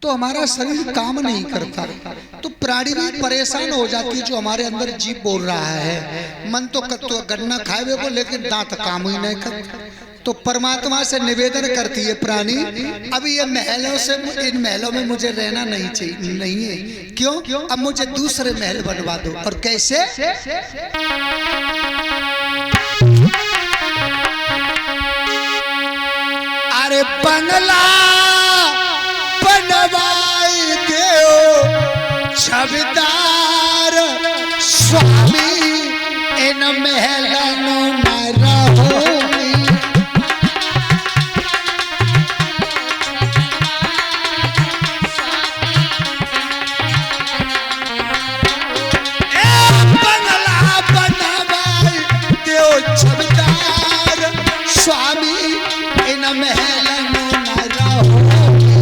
तो हमारा शरीर काम नहीं करता, तो प्राणी भी परेशान हो जाती है। जो हमारे अंदर जीव बोल रहा है, मन तो गन्ना खाए को, लेकिन दांत काम ही नहीं करता। तो परमात्मा से निवेदन करती है प्राणी, अभी ये महलों से, इन महलों में मुझे रहना नहीं चाहिए, नहीं है। क्यों? अब मुझे दूसरे महल बनवा दो। और कैसे? अरे बंगला बनवाई दो छविदार स्वामी, इन महलों में रहोगी। बंगला बनवाई दो छविदार स्वामी, इन महलों में रहोगी।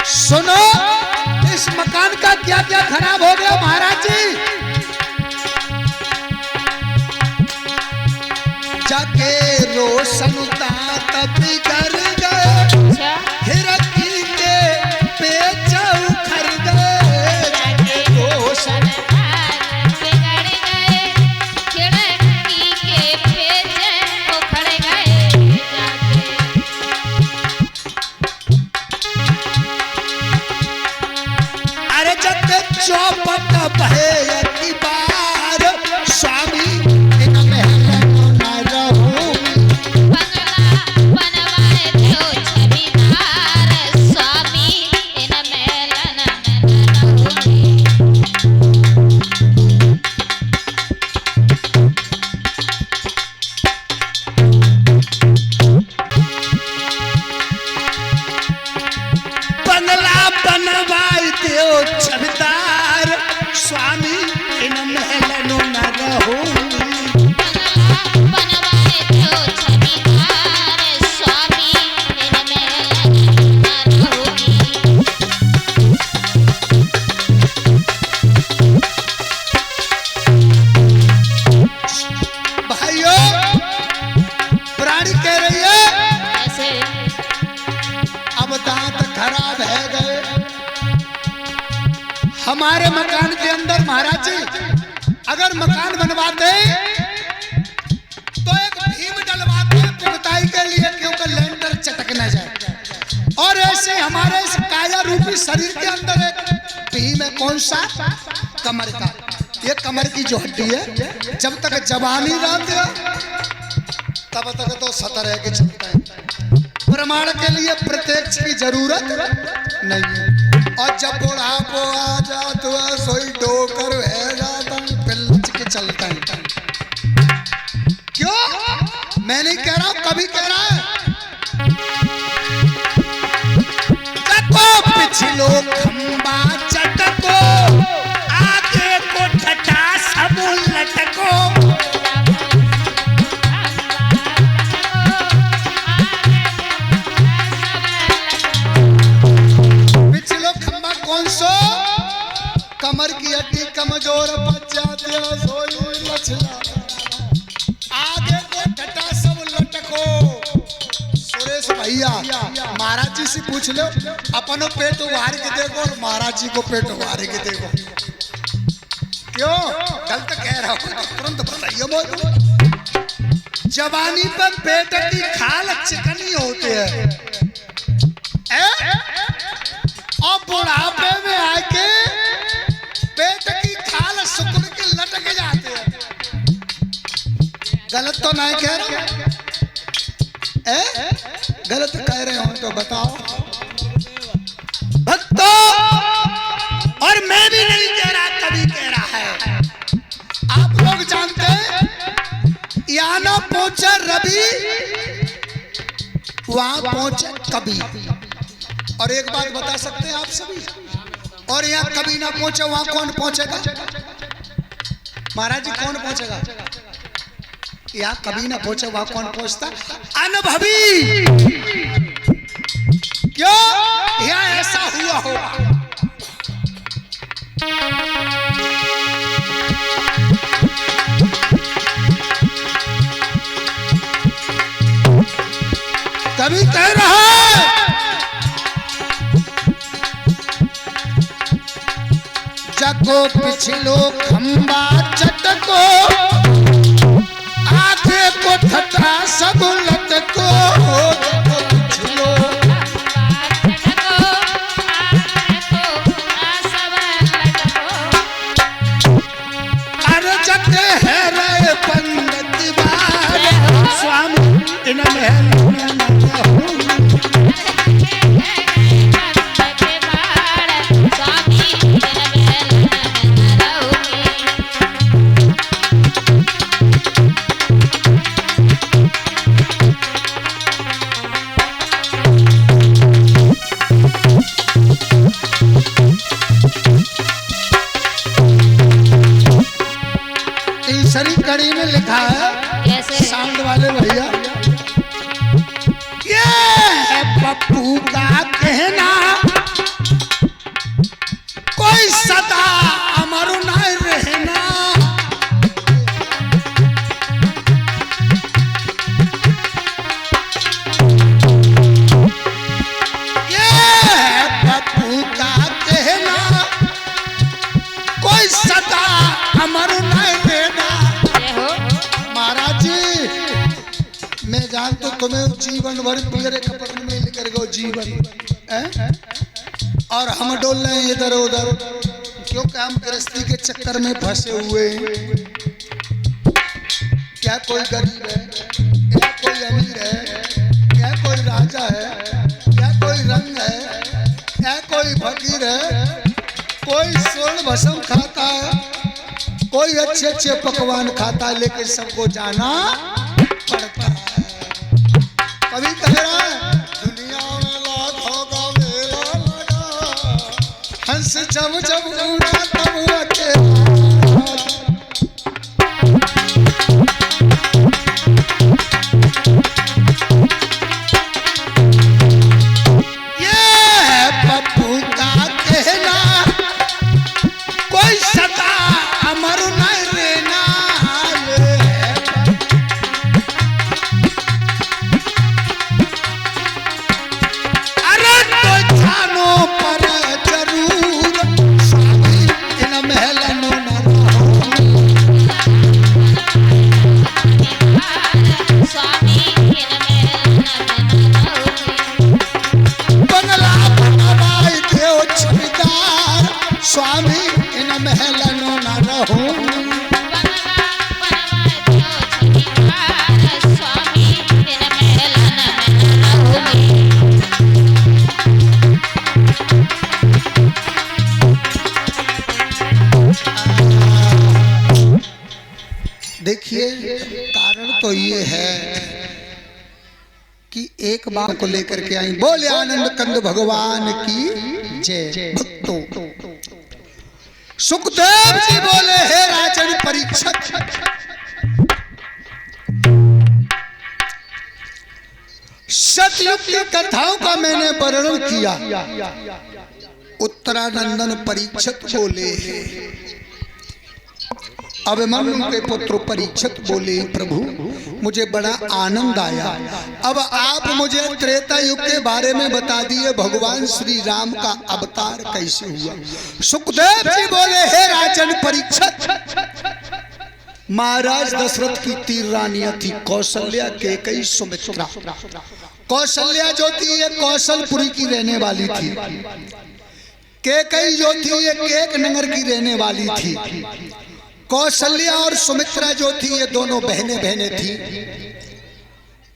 सुनो, इस मकान का क्या क्या खराब हो गया महाराज जी। जाके रोशनता तभी कर गए, हिरकी के पेच उखड़ गए। जाके रोशनता बिगड़ गए, हिरकी के पेच उखड़ गए। अरे जब चौपट बहे अति बार स्वामी, इन महलों में रहोगी। बंगला बनवाए दो छविदार स्वामी, इन महलों में रहोगी। बंगला बनवाए दो छविदार स्वामी, इन महलों में रहोगी। बनवाए दो छविदार स्वामी, इन महलों में रहोगी। भाइयों, प्राणी कह रही है ऐसे, अब दांत खराब है गए हमारे मकान के अंदर। महाराज जी, अगर मकान बनवाते तो एक भीम डलवाते पुगताई के लिए, क्योंकि लैंडर चटक न जाए। और ऐसे हमारे इस काया रूपी शरीर के अंदर एक भीम है। कौन सा? कमर का। ये कमर की जो हड्डी है, जब तक जवानी रहती है तब तक तो सतर्क के चलता है। प्रमाण के लिए प्रत्यक्ष की जरूरत नहीं है। और जब बुढ़ापो आ जाता है, सोई डोकर है जाता है, पिल्लच के चलता है। क्यों? मैं नहीं कह रहा हूं, कभी कह रहा है। चको पिछलो खंबा चटको, आगे को ठटा सब लटको। कमर की हड्डी कमजोर बच जाती है, सोई लचला। आगे को ठटा सब लटको। सुरेश भैया, महाराज जी से पूछ लो, अपनो पेट उभार के देखो और महाराज जी को पेट उभार के देखो। क्यों? गलत कह रहा हूं तो तुरंत बताइए। बोलो, जवानी पर पेट की खाल चिकनी होती है, और बुढ़ापे में आके पेट की खाल सुकुड़ के लटक जाते हैं। गलत तो नहीं कह रहा? गलत कह रहे हो तो बताओ भक्तों। और मैं भी नहीं कह रहा, कभी कह रहा है। आप लोग जानते हैं, यहाँ ना पहुंचा रवि, वहां पहुंचे कभी। और एक बात बता सकते हैं आप सभी, और यहाँ कभी ना पहुंचे वहां कौन पहुंचेगा? महाराज जी कौन पहुंचेगा? यहाँ कभी ना पहुंचे, वहां कौन पहुंचता? अनुभवी। क्यों? यहाँ ऐसा हुआ होगा। कभी कह रहा है जको पिछलो खंबा चटको, आगे को ठटा सब लटको। पिछलो अरे जटे है रे पंडित बार स्वामी इनमें कड़ी में लिखा है साउंड वाले भैया, ये है पप्पू का कहना, कोई सदा अमर न रहना। ये है पप्पू का कहना, कोई सदा अमर न रहना। मैं जान तो तुम्हें जीवन भर मेरे कपड़े में लेकर गो जीवन और हम डोल रहे हैं इधर उधर, क्योंकि हम गृहस्थी के चक्कर में फंसे हुए हैं। क्या कोई गरीब है, क्या कोई अमीर है, क्या कोई राजा है, क्या कोई रंग है, क्या कोई फकीर है, कोई स्वर्ण भस्म खाता है, कोई अच्छे अच्छे पकवान खाता है, लेकिन सबको जाना पड़ता है। कभी कह रहा है दुनिया में लाखों का मेला लगा, हंस जब जब उड़ा तब अकेला। ये है पप्पू का कहना, कोई सदा अमर न रहना। स्वामी इन महलों न रहूं, स्वामी इन महलों न रहूं। देखिए कारण तो ये है कि एक बात को लेकर के आई। बोले आनंद कंद भगवान की जय। भक्तों सुखदेव जी बोले हे राजन परीक्षित, सतयुग की कथाओं का मैंने वर्णन किया। उत्तरानंदन परीक्षित बोले, अभिमन्यु के पुत्र परीक्षित बोले प्रभु मुझे बड़ा आनंद आया। अब आप मुझे त्रेता युग के बारे में बता दिए, भगवान श्री राम का अवतार कैसे हुआ। सुखदेव जी बोले हे राजन परीक्षित, महाराज दशरथ की 3 रानियां थी, कौशल्या, कैकेयी, सुमित्रा। कौशल्या जो थी ये कौशलपुरी की रहने वाली थी, कैकेयी जो थी ये केक नगर की रहने वाली थी। कौशल्या और सुमित्रा जो थी ये दोनों बहनें थी।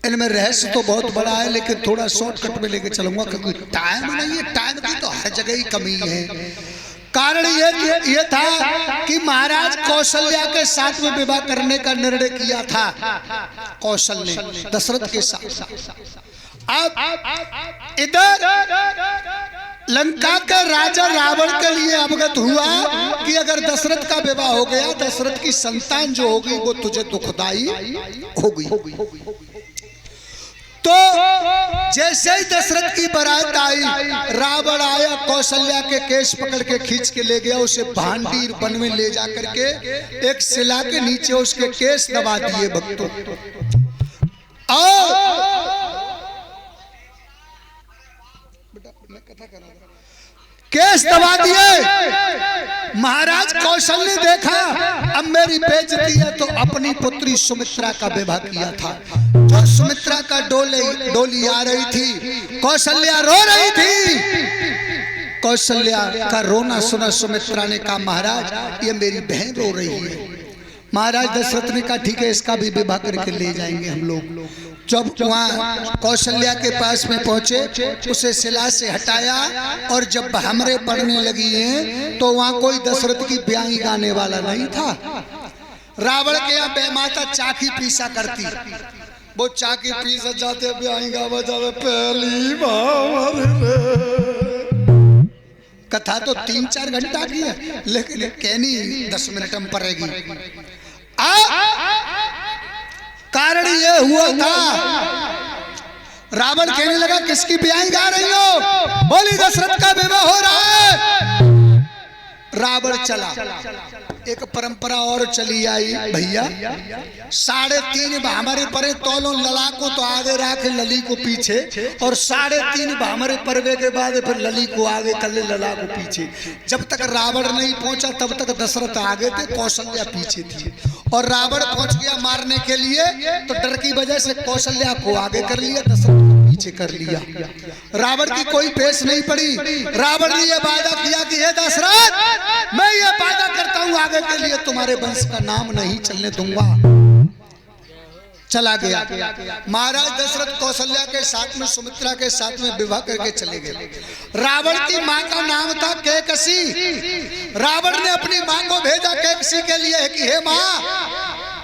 इनमें रहस्य तो बहुत बड़ा है, लेकिन थोड़ा शॉर्टकट में लेके चलूंगा क्योंकि टाइम नहीं है। टाइम की तो हर जगह ही कमी है। कारण ये था कि महाराज कौशल्या के साथ में विवाह करने का निर्णय किया था कौशल ने दशरथ के साथ। अब इधर लंका के राजा रावण के लिए अवगत हुआ कि अगर दशरथ का विवाह हो गया, दशरथ की संतान जो होगी वो तुझे दुखदाई होगी। तो जैसे ही दशरथ की बारात आई, रावण आया, कौशल्या के केस पकड़ के खींच के ले गया, उसे भांडीर वन में ले जा करके एक शिला के नीचे उसके केस दबा दिए भक्तों। केस दबा दिए। महाराज कौशल ने देखा अब मेरी बेइज्जती है, तो अपनी पुत्री सुमित्रा का विवाह किया था। जो सुमित्रा का डोली आ रही थी, कौशल्या रो रही थी। कौशल्या का रोना सुना सुमित्रा ने कहा महाराज ये मेरी बहन रो रही है। महाराज दशरथ ने कहा ठीक है, इसका भी विवाह करके ले जाएंगे हम लोग। जब वहाँ कौशल्या के पास में पहुंचे, उसे शिला से हटाया, और जब हमरे पड़ने लगी हैं तो वहाँ कोई दशरथ की ब्याही गाने वाला नहीं था। रावण के यहाँ बेमाता चाकी पीसा करती, वो चाकी पीस जाते ब्याही गावा जावे पहली बार। कथा तो 3-4 घंटा की है, लेकिन कहनी 10 मिनट में पड़ेगी। कारण ये हुआ था, रावण कहने लगा किसकी ब्याही गा रही हो? बोली दशरथ का विवाह हो रहा है। रावण चला। एक परंपरा और चली आई भैया, 3.5 भामरे परे तोलो लला को तो आगे रखे लली को पीछे, और 3.5 भामरे परवे के बाद फिर लली को आगे कर ले लला को पीछे। जब तक रावण नहीं पहुंचा तब तक दशरथ आगे थे, कौशल्या पीछे थी। और रावण पहुंच गया मारने के लिए, तो डर की वजह से कौशल्या को आगे कर लिया, दशरथ को पीछे कर लिया। रावण की कोई पेश नहीं पड़ी। रावण ने यह वादा किया कि हे दशरथ, मैं ये वादा करता हूं आगे के लिए तुम्हारे वंश का नाम नहीं चलने दूंगा। चला गया। महाराज दशरथ कौशल्या के साथ में, सुमित्रा के साथ में विवाह करके चले गए। रावण की मां का नाम था कैकसी। रावण ने अपनी मां को भेजा कैकसी के लिए कि हे मां,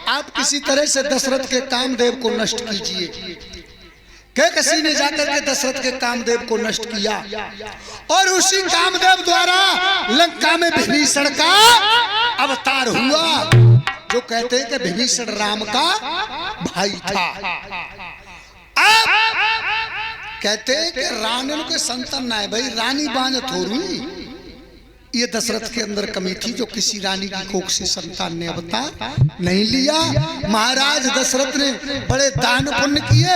आप किसी तरह से दशरथ के कामदेव को नष्ट कीजिए। कैकसी ने जाकर के दशरथ के कामदेव को नष्ट किया, और उसी कामदेव द्वारा लंका में विभीषण का अवतार हुआ। जो कहते हैं कि विभीषण राम का भाई था। अब कहते हैं कि रानी के संतान ना है भाई, रानी बांझ थोड़ी। ये दशरथ के अंदर कमी थी, जो किसी रानी की कोख से संतान ने अवतार नहीं लिया। महाराज दशरथ ने बड़े दान पुण्य किए,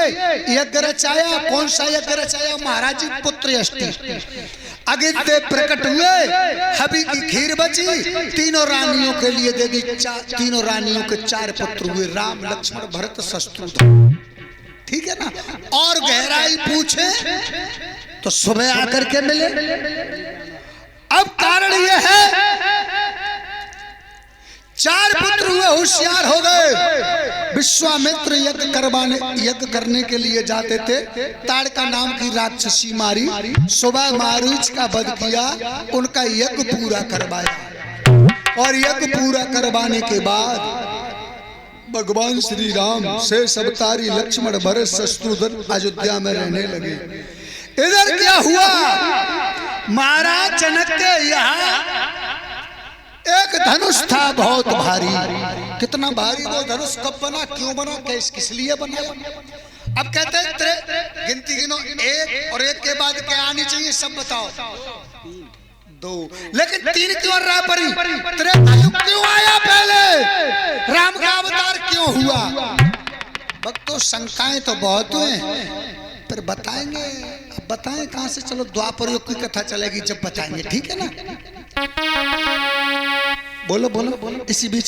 यज्ञ रचाया। कौन सा यज्ञ रचाया? महाराज जी पुत्र अष्टि। अगिनते प्रकट हुए, हबी की खीर बची, तीनों रानियों के लिए दे दी। तीनों रानियों के 4 पुत्र हुए, राम लक्ष्मण भरत शत्रुघ्न। ठीक है ना? और गहराई पूछे तो सुबह आकर के मिले। अब कारण यह है, 4 पुत्र हुए, होशियार हो गए। विश्वामित्र यज्ञ करने के लिए जाते थे। ताड़का नाम की राक्षसी मारी, सुबह मारीच का वध किया, उनका यज्ञ पूरा करवाया। और यज्ञ पूरा करवाने के बाद भगवान श्री राम से अवतारी लक्ष्मण भरत शत्रुघ्न अयोध्या में रहने लगे। इधर क्या हुआ? महाराज जनक के यहाँ एक धनुष था बहुत भारी। कितना भारी वो धनुष? कब बना, क्यों बना, किस लिए बना? अब कहते हैं गिनती गिनो, 1 और 1 के बाद क्या आनी चाहिए सब बताओ। 2, लेकिन 3 क्यों रहा परी? त्रेतायुग क्यों आया पहले? राम का अवतार क्यों हुआ? भक्तों शंकाएं तो बहुत हुए, पर बताएंगे। अब बताएं कहां से? चलो द्वापर युग की कथा चलेगी जब बताएंगे, ठीक है ना? बोलो बोलो बोलो। इसी बीच